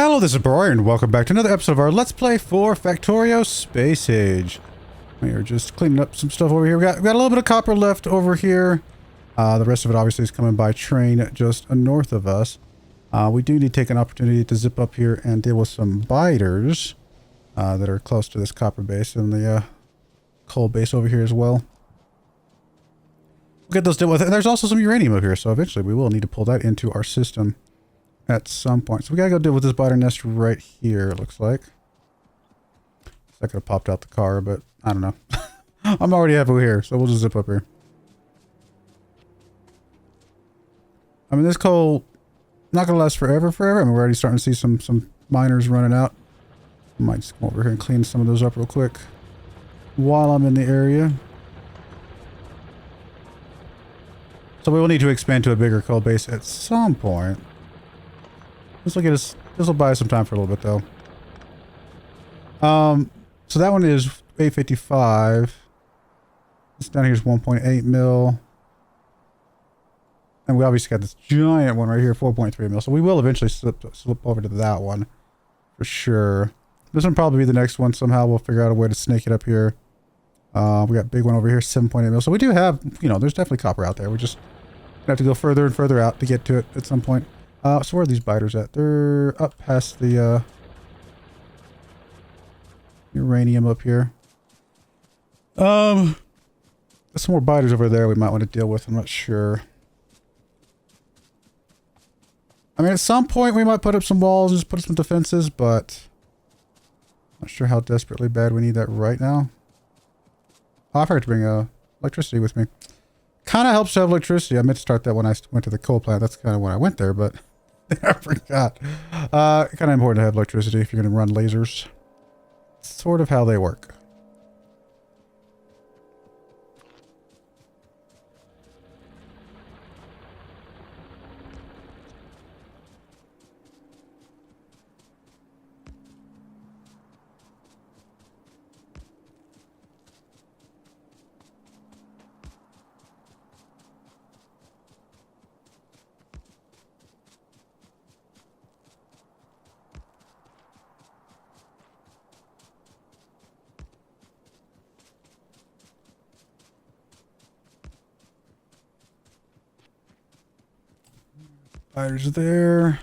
Hello, this is Broyar, and welcome back to another episode of our Let's Play for Factorio Space Age. We are just cleaning up some stuff over here. We got a little bit of copper left over here. The rest of it obviously is coming by train just north of us. We do need to take an opportunity to zip up here and deal with some biters that are close to this copper base and the coal base over here as well. We'll get those dealt with. And there's also some uranium over here, so eventually we will need to pull that into our system at some point. So we gotta go deal with this biter nest right here, it looks like. I could have popped out the car, but I don't know. I'm already halfway here, so we'll just zip up here. I mean, this coal not gonna last forever. I mean, we're already starting to see some miners running out. I might just come over here and clean some of those up real quick while I'm in the area. So we will need to expand to a bigger coal base at some point. This will get us. This will buy us some time for a little bit, though. So that one is 855. This down here is 1.8 mil, and we obviously got this giant one right here, 4.3 mil. So we will eventually slip over to that one for sure. This one probably be the next one. Somehow we'll figure out a way to snake it up here. We got a big one over here, 7.8 mil. So we do have, you know, there's definitely copper out there. We just have to go further and further out to get to it at some point. So where are these biters at? They're up past the uranium up here. There's some more biters over there we might want to deal with. I'm not sure. I mean, at some point we might put up some walls and just put up some defenses, but I'm not sure how desperately bad we need that right now. Oh, I forgot to bring electricity with me. Kind of helps to have electricity. I meant to start that when I went to the coal plant. That's kind of when I went there, but I forgot. Kind of important to have electricity if you're going to run lasers. Sort of how they work. Biters there.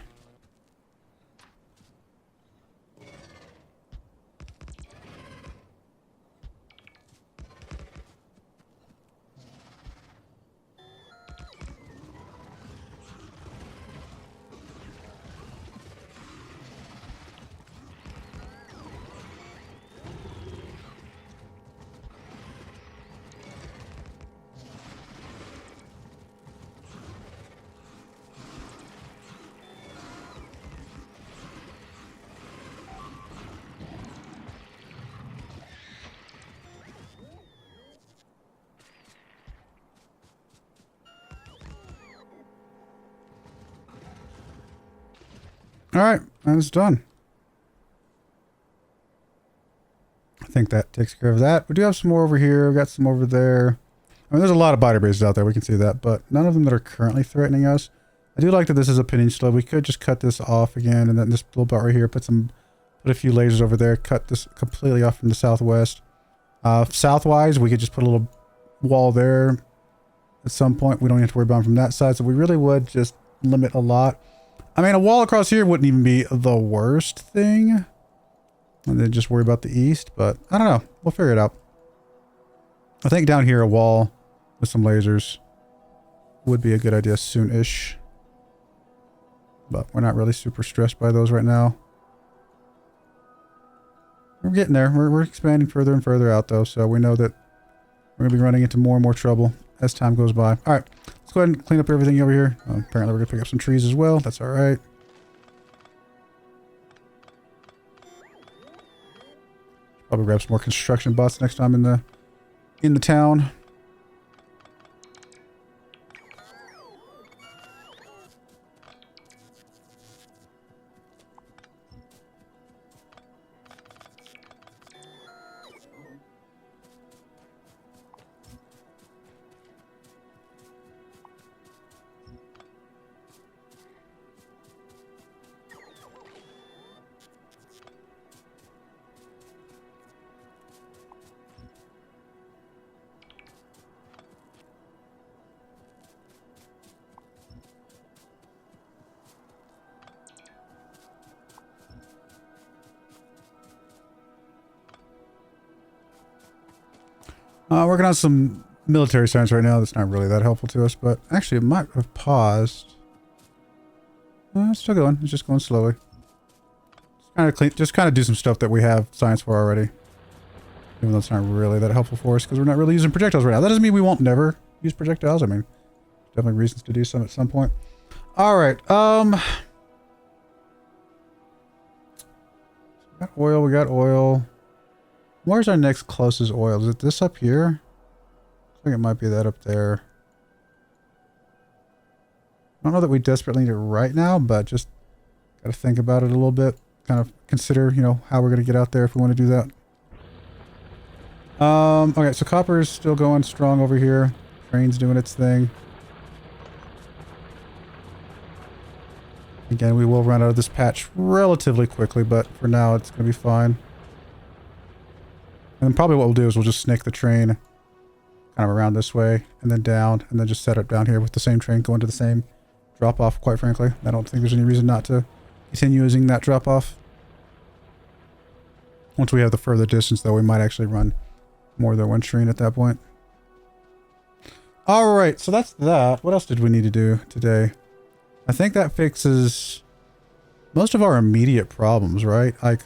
Alright, that's done. I think that takes care of that. We do have some more over here. We got some over there. I mean, there's a lot of biter bases out there. We can see that, but none of them that are currently threatening us. I do like that this is a peninsula. We could just cut this off again, and then this little part right here, put a few lasers over there, cut this completely off from the southwest. Southwise, we could just put a little wall there. At some point, we don't have to worry about them from that side, so we really would just limit a lot. I mean, a wall across here wouldn't even be the worst thing. And then just worry about the east, but I don't know. We'll figure it out. I think down here, a wall with some lasers would be a good idea soon-ish. But we're not really super stressed by those right now. We're getting there. We're expanding further and further out, though, so we know that we're going to be running into more and more trouble as time goes by. All right. Let's go ahead and clean up everything over here. Apparently we're going to pick up some trees as well. That's all right. Probably grab some more construction bots next time in the town. Working on some military science right now. That's not really that helpful to us, but actually it might have paused. It's still going. It's just going slowly. Just kind of clean. Just kind of do some stuff that we have science for already. Even though it's not really that helpful for us because we're not really using projectiles right now. That doesn't mean we won't never use projectiles. I mean, definitely reasons to do some at some point. All right. We got oil. We got oil. Where's our next closest oil? Is it this up here? I think it might be that up there. I don't know that we desperately need it right now, but just got to think about it a little bit. Kind of consider, you know, how we're going to get out there if we want to do that. Okay, so copper is still going strong over here. Train's doing its thing. Again, we will run out of this patch relatively quickly, but for now it's going to be fine. And probably what we'll do is we'll just snake the train kind of around this way and then down and then just set it down here with the same train going to the same drop off, quite frankly. I don't think there's any reason not to continue using that drop off. Once we have the further distance though, we might actually run more than one train at that point. Alright, so that's that. What else did we need to do today? I think that fixes most of our immediate problems, right? Like,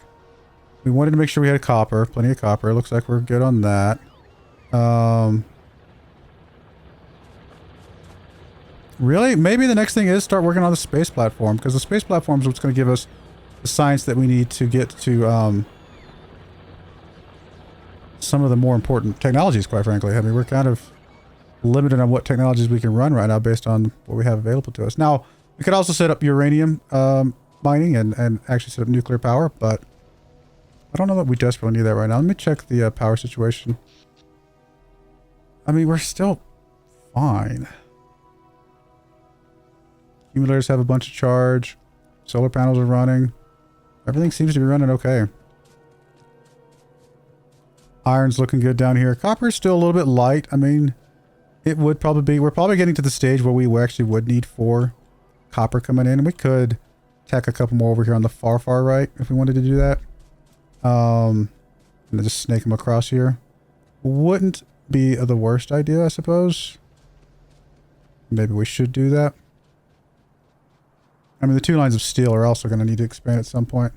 we wanted to make sure we had copper, plenty of copper. It looks like we're good on that. Really? Maybe the next thing is start working on the space platform, because the space platform is what's going to give us the science that we need to get to some of the more important technologies, quite frankly. I mean, we're kind of limited on what technologies we can run right now based on what we have available to us. Now, we could also set up uranium mining and actually set up nuclear power, but I don't know that we desperately need that right now. Let me check the power situation. I mean, we're still fine. Accumulators have a bunch of charge. Solar panels are running. Everything seems to be running okay. Iron's looking good down here. Copper's still a little bit light. I mean, it would probably be... We're probably getting to the stage where we actually would need 4 copper coming in. And we could tack a couple more over here on the far right if we wanted to do that. And then just snake them across here. Wouldn't be the worst idea, I suppose. Maybe we should do that. I mean, the 2 lines of steel are also going to need to expand at some point.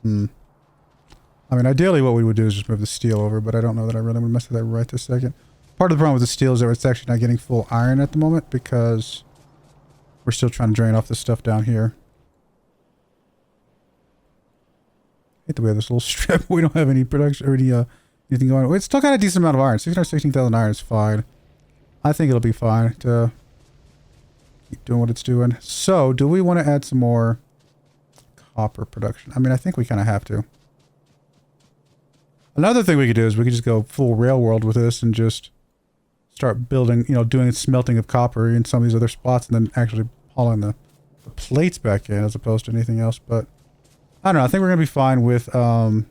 I mean, ideally what we would do is just move the steel over, but I don't know that I really want to mess with that right this second. Part of the problem with the steel is that it's actually not getting full iron at the moment because we're still trying to drain off this stuff down here. I hate that we have this little strip. We don't have any production or anything going on. It's still got a decent amount of iron. 616,000 iron is fine. I think it'll be fine to keep doing what it's doing. So, do we want to add some more copper production? I mean, I think we kind of have to. Another thing we could do is we could just go full rail world with this and just start building, you know, doing smelting of copper in some of these other spots and then actually hauling the plates back in as opposed to anything else. But I don't know. I think we're going to be fine with, that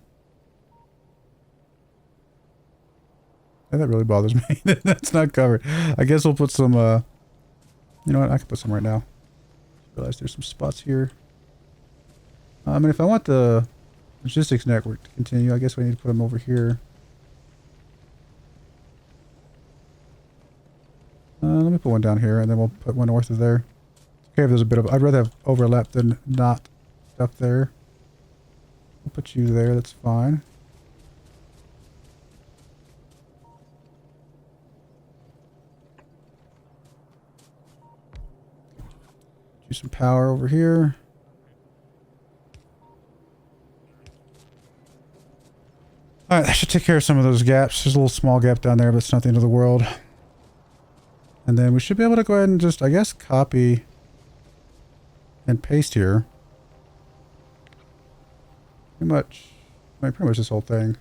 really bothers me. That's not covered. I guess we'll put some, you know what? I can put some right now. Realize there's some spots here. I mean, if I want the logistics network to continue, I guess we need to put them over here. Let me put one down here, and then we'll put one north of there. Okay, if there's a bit of... I'd rather have overlap than not stuff there. We'll put you there, that's fine. Do some power over here. Alright, that should take care of some of those gaps. There's a little small gap down there, but it's not the end of the world. And then we should be able to go ahead and just, I guess, copy and paste here. Pretty much, I mean, pretty much this whole thing.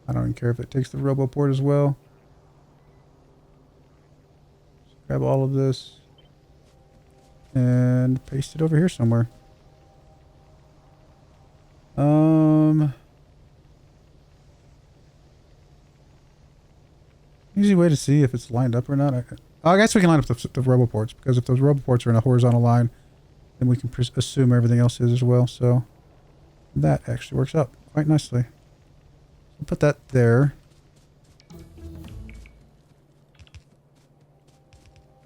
I don't even care if it takes the RoboPort as well. Just grab all of this and paste it over here somewhere. Easy way to see if it's lined up or not. I guess we can line up the RoboPorts, because if those RoboPorts are in a horizontal line, then we can assume everything else is as well. So that actually works out quite nicely. We'll put that there.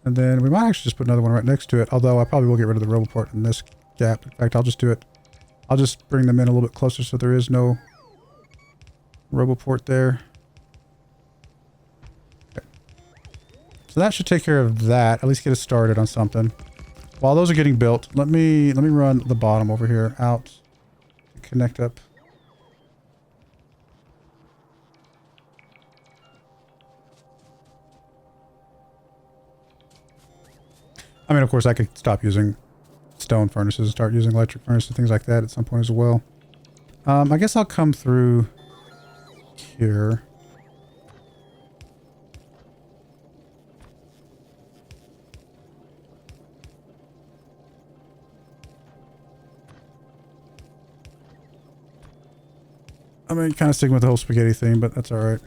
And then we might actually just put another one right next to it, although I probably will get rid of the roboport in this gap. In fact, I'll just do it. I'll just bring them in a little bit closer so there is no roboport there. Okay. So that should take care of that. At least get us started on something. While those are getting built, let me run the bottom over here out. Connect up. I mean, of course, I could stop using stone furnaces and start using electric furnaces and things like that at some point as well. I guess I'll come through here. I mean, kind of sticking with the whole spaghetti thing, but that's all right.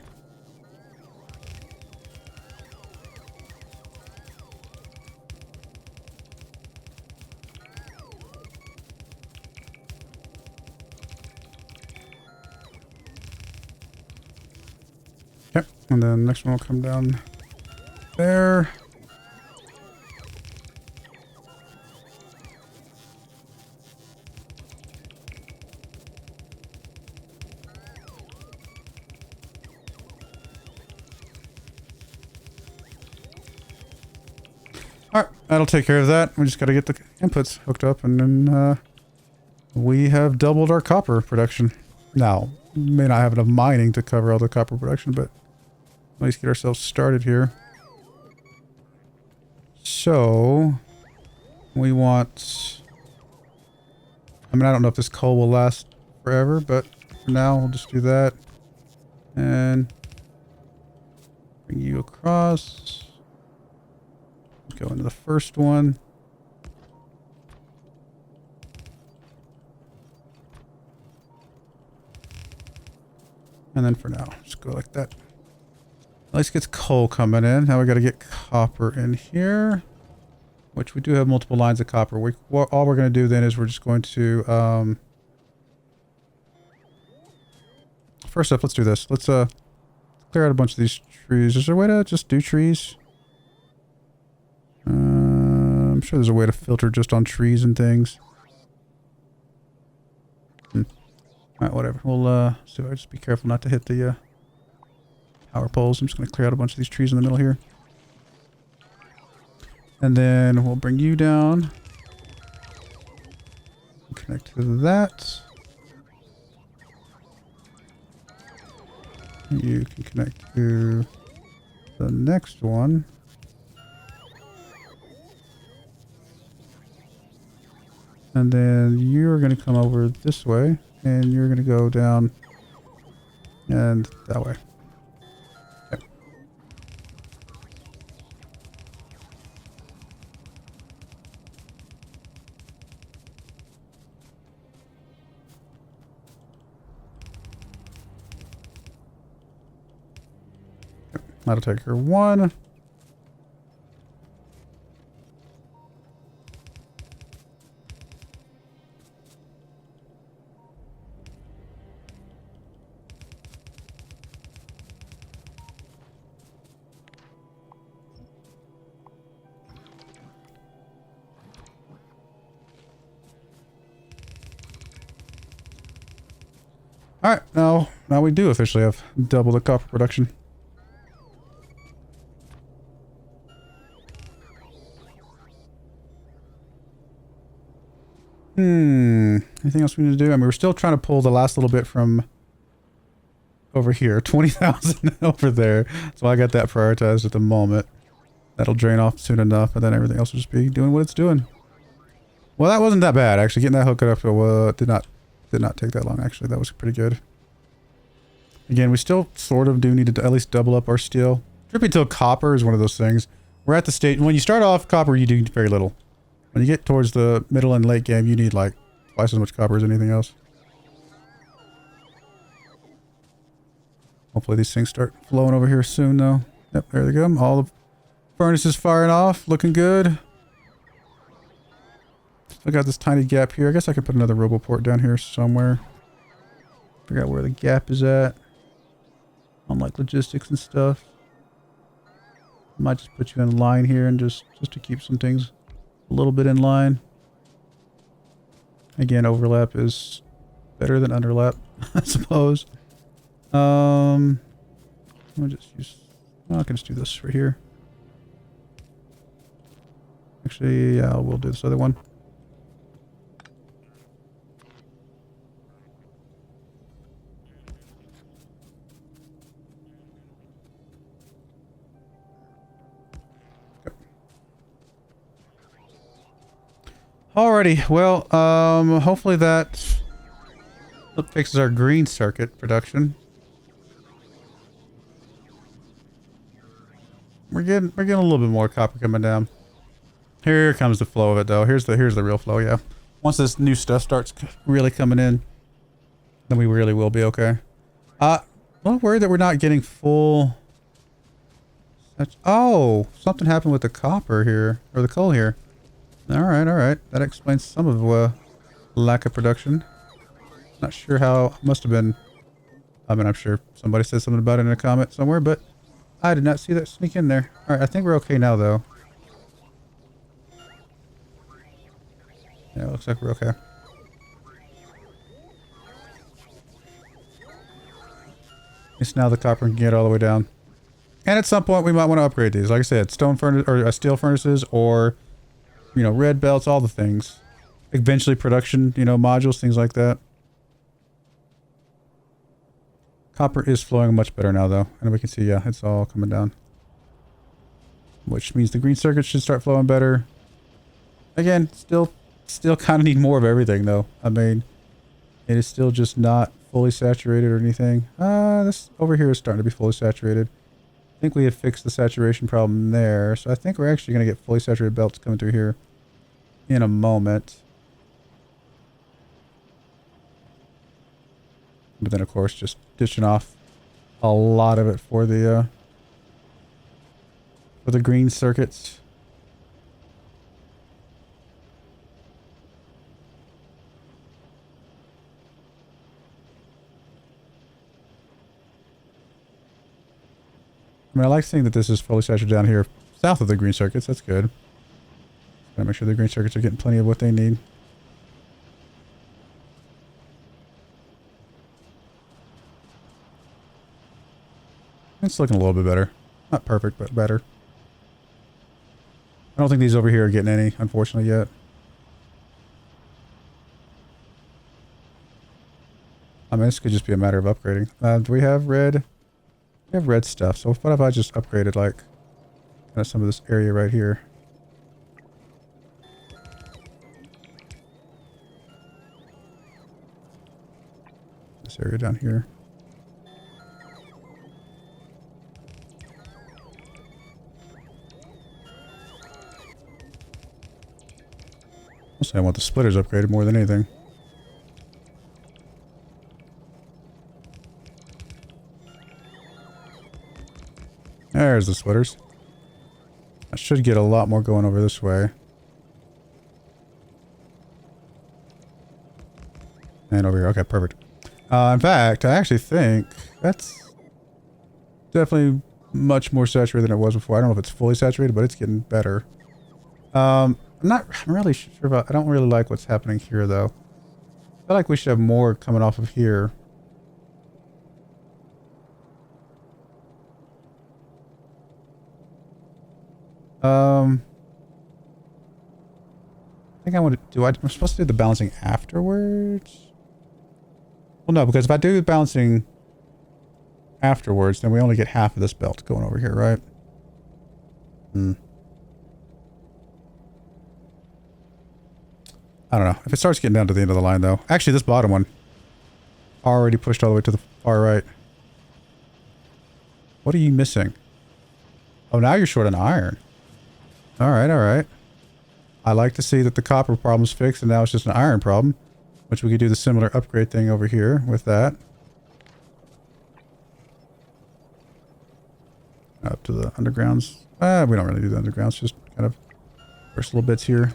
Yep, and then next one will come down there. Alright, that'll take care of that. We just got to get the inputs hooked up, and then we have doubled our copper production. Now, we may not have enough mining to cover all the copper production, but at least get ourselves started here. So, we want... I mean, I don't know if this coal will last forever, but for now, we'll just do that. And bring you across. Go into the first one. And then for now, just go like that. At least gets coal coming in. Now we got to get copper in here, which we do have multiple lines of copper. All we're going to do then is we're just going to, first up, let's do this. Let's clear out a bunch of these trees. Is there a way to just do trees? I'm sure there's a way to filter just on trees and things. Alright, whatever. We'll so just be careful not to hit the power poles. I'm just going to clear out a bunch of these trees in the middle here. And then we'll bring you down. Connect to that. You can connect to the next one. And then you're going to come over this way, and you're going to go down and that way. Okay. That'll take her one. Alright, now we do officially have double the copper production. Anything else we need to do? I mean, we're still trying to pull the last little bit from over here. 20,000 over there. So I got that prioritized at the moment. That'll drain off soon enough, and then everything else will just be doing what it's doing. Well, that wasn't that bad, actually. Getting that hooked up did not take that long, actually. That was pretty good. Again, we still sort of do need to at least double up our steel. Dripping till copper is one of those things. We're at the stage... When you start off copper, you do very little. When you get towards the middle and late game, you need like twice as much copper as anything else. Hopefully these things start flowing over here soon, though. Yep, there they go. All the furnaces firing off. Looking good. Still got this tiny gap here. I guess I could put another roboport down here somewhere. Figure out where the gap is at on like logistics and stuff. Might just put you in line here and just to keep some things a little bit in line. Again, overlap is better than underlap, I suppose. I'll just use. Well, I can just do this right here. Actually, yeah, we'll do this other one. Alrighty, well, hopefully that fixes our green circuit production. We're getting a little bit more copper coming down. Here comes the flow of it, though. Here's the real flow. Yeah, once this new stuff starts really coming in, then we really will be okay. I'm a little worried that we're not getting full. Oh, something happened with the copper here, or the coal here. All right. That explains some of the lack of production. Not sure how. Must have been. I mean, I'm sure somebody said something about it in a comment somewhere, but I did not see that sneak in there. All right, I think we're okay now, though. Yeah, it looks like we're okay. At least now the copper can get all the way down. And at some point, we might want to upgrade these. Like I said, stone furnace or steel furnaces, or red belts, all the things. Eventually, production, modules, things like that. Copper is flowing much better now, though, and we can see, yeah, it's all coming down. Which means the green circuit should start flowing better. Again, still kind of need more of everything, though. I mean, it is still just not fully saturated or anything. This over here is starting to be fully saturated. I think we had fixed the saturation problem there, so I think we're actually going to get fully saturated belts coming through here in a moment. But then, of course, just ditching off a lot of it for the green circuits. I mean, I like seeing that this is fully saturated down here south of the green circuits. That's good. Gotta make sure the green circuits are getting plenty of what they need. It's looking a little bit better. Not perfect, but better. I don't think these over here are getting any, unfortunately, yet. I mean, this could just be a matter of upgrading. Do we have red? We have red stuff. So what if I just upgraded, like, kind of some of this area right here? This area down here. Mostly I want the splitters upgraded more than anything. There's the splitters. I should get a lot more going over this way. And over here. Okay, perfect. In fact, I actually think that's definitely much more saturated than it was before. I don't know if it's fully saturated, but it's getting better. I'm really sure about, I don't really like what's happening here, though. I feel like we should have more coming off of here. I think I want to I'm supposed to do the balancing afterwards? Well, no, because if I do the balancing afterwards, then we only get half of this belt going over here, right? I don't know. If it starts getting down to the end of the line, though. Actually, this bottom one already pushed all the way to the far right. What are you missing? Oh, now you're short on iron. All right. I like to see that the copper problem's fixed, and now it's just an iron problem, which we could do the similar upgrade thing over here with that. Up to the undergrounds. We don't really do the undergrounds, just kind of first little bits here.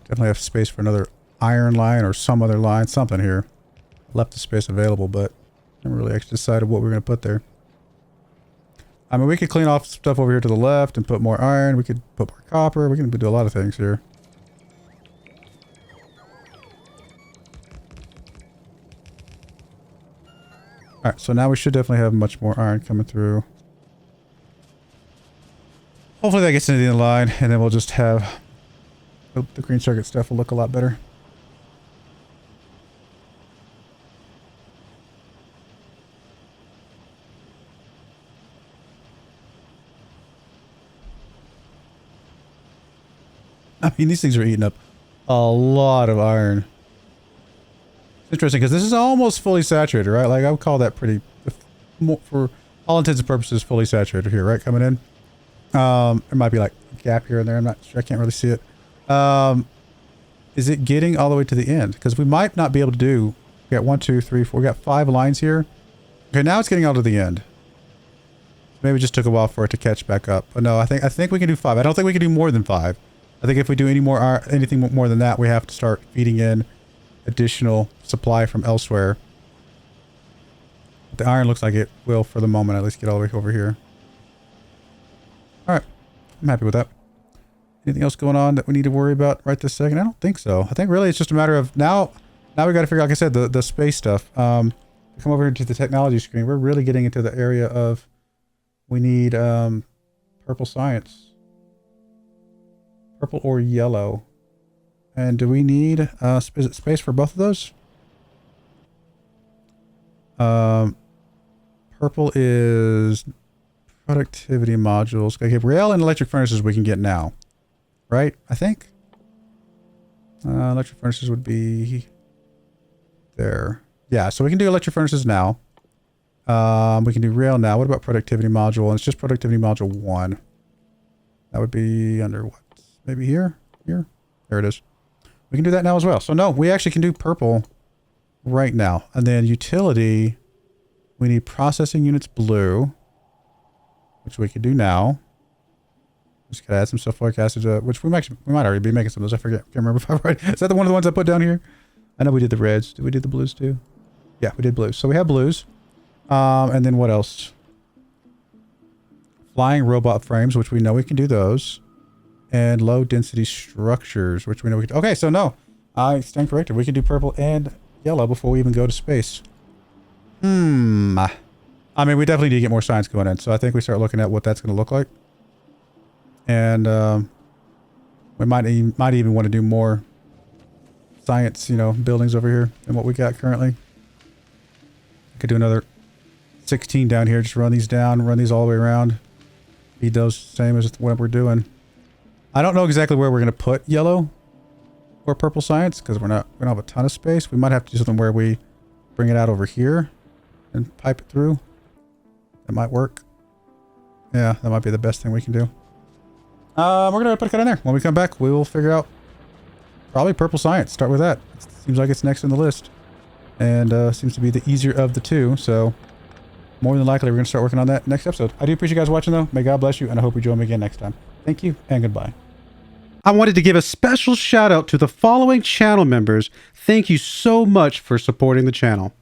Definitely have space for another iron line or some other line, something here. Left the space available, but never really actually decided what we're going to put there. I mean, we could clean off stuff over here to the left and put more iron. We could put more copper. We can do a lot of things here. Alright, so now we should definitely have much more iron coming through. Hopefully that gets into the end of the line, and then we'll just have... the green circuit stuff will look a lot better. I mean, these things are eating up a lot of iron. It's interesting because this is almost fully saturated, right? Like I would call that pretty, for all intents and purposes, fully saturated here, right? Coming in. There might be like a gap here and there. I'm not sure. I can't really see it. Is it getting all the way to the end? Because we might not be able to do. We got 1, 2, 3, 4. We got 5 lines here. Okay, now it's getting all to the end. Maybe it just took a while for it to catch back up. But no, I think we can do 5. I don't think we can do more than 5. I think if we do anything more than that, we have to start feeding in additional supply from elsewhere. But the iron looks like it will, for the moment, at least get all the way over here. Alright. I'm happy with that. Anything else going on that we need to worry about right this second? I don't think so. I think really it's just a matter of now we got to figure out, like I said, the space stuff. Come over into the technology screen. We're really getting into the area of we need purple science. Purple or yellow. And do we need space for both of those? Purple is productivity modules. Okay, rail and electric furnaces we can get now. Right? I think. Electric furnaces would be there. Yeah, so we can do electric furnaces now. We can do rail now. What about productivity module? And it's just productivity module 1. That would be under what? Maybe here? Here? There it is. We can do that now as well. So no, we actually can do purple right now. And then utility, we need processing units blue, which we could do now. Just gotta add some sulfuric acid, which we might already be making some of those. I forget. Can't remember if I right. Is that one of the ones I put down here? I know we did the reds. Did we do the blues too? Yeah, we did blues. So we have blues. And then what else? Flying robot frames, which we know we can do those. And low density structures, which we know we can. Okay, so no, I stand corrected. We can do purple and yellow before we even go to space. I mean, we definitely need to get more science going in. So I think we start looking at what that's going to look like. And we might even want to do more science, buildings over here than what we got currently. I could do another 16 down here. Just run these down, run these all the way around. Feed those same as what we're doing. I don't know exactly where we're going to put yellow or purple science because we don't have a ton of space. We might have to do something where we bring it out over here and pipe it through. That might work. Yeah, that might be the best thing we can do. We're going to put a cut in there. When we come back, we will figure out probably purple science. Start with that. It seems like it's next in the list. And seems to be the easier of the two. So more than likely, we're going to start working on that next episode. I do appreciate you guys watching, though. May God bless you, and I hope you join me again next time. Thank you, and goodbye. I wanted to give a special shout out to the following channel members. Thank you so much for supporting the channel.